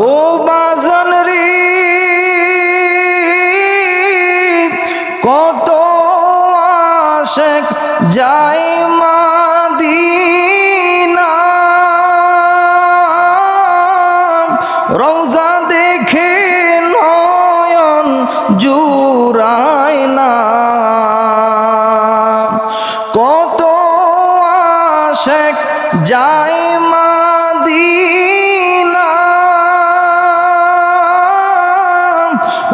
ও বাজান রে কত আশেক যায় মাদিনা রওজা দেখে নয়ন জুড়ায় না কত আশেক যায় মাদিনা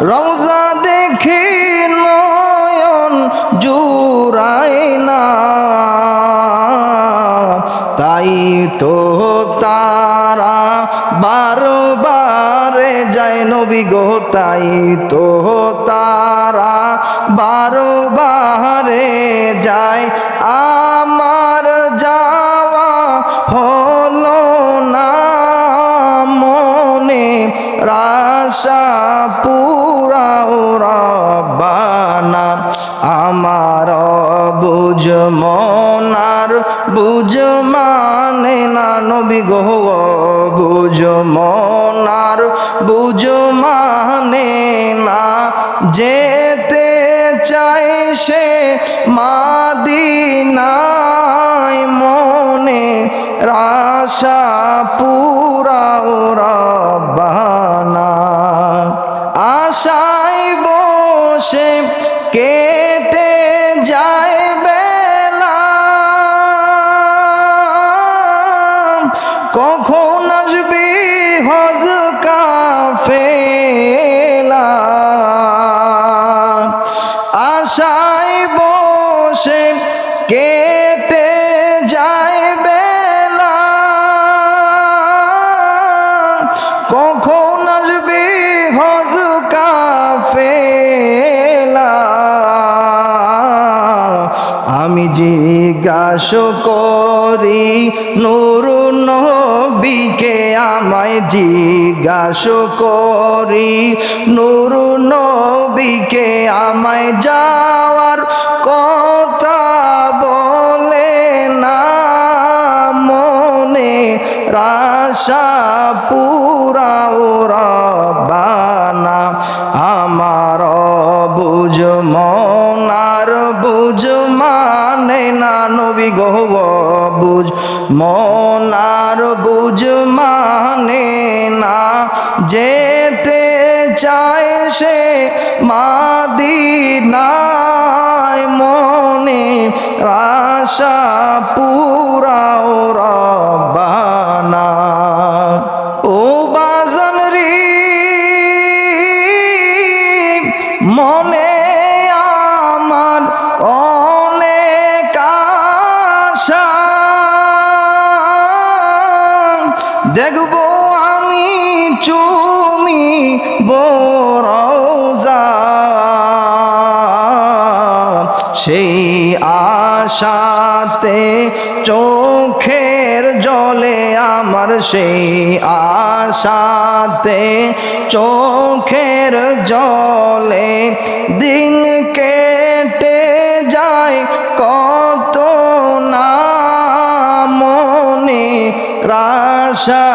রওজা দেখে নয়ন জুড়ায় না তাই তো তারা বারবারে যায় নবী গো তাই তো তারা বারবারে যায় আমার যাওয়া হলো না মনে আশা পুরাও রব্বানা আমার বুঝ মনার বুঝ মানে না নবী গো বুঝ মনার বুঝ মানে না যেতে চাই সে মাদিনায় মনে আশা পুরাও রব্বানা আশায় বসে কেটে যায় বেলা কখন আসবে হজ কাফেলা আশায় বসে কেটে যায় বেলা কখন আসবে হজ কাফেলা আমি জিজ্ঞাসা করি নূর নবীকে আমায় জিজ্ঞাসা করি নূর নবীকে আমায় যাওয়ার কথা বলে না মনে আশা পুরাও রব্বানা আমার বুঝ মনার বুঝ মানে না নবী গো বুঝ মনার বুঝ মানে না যেতে চায় সে মাদিনায় মনে আশা পুরাও রব্বানা ও বাজান রে মনে আমার অনেক আশা দেখবো আমি চুমি রওজা সেই আশাতে চোখের জলে আমার সেই আশাতে চোখের জলে দিন কেটে যায় কত না মনে আশা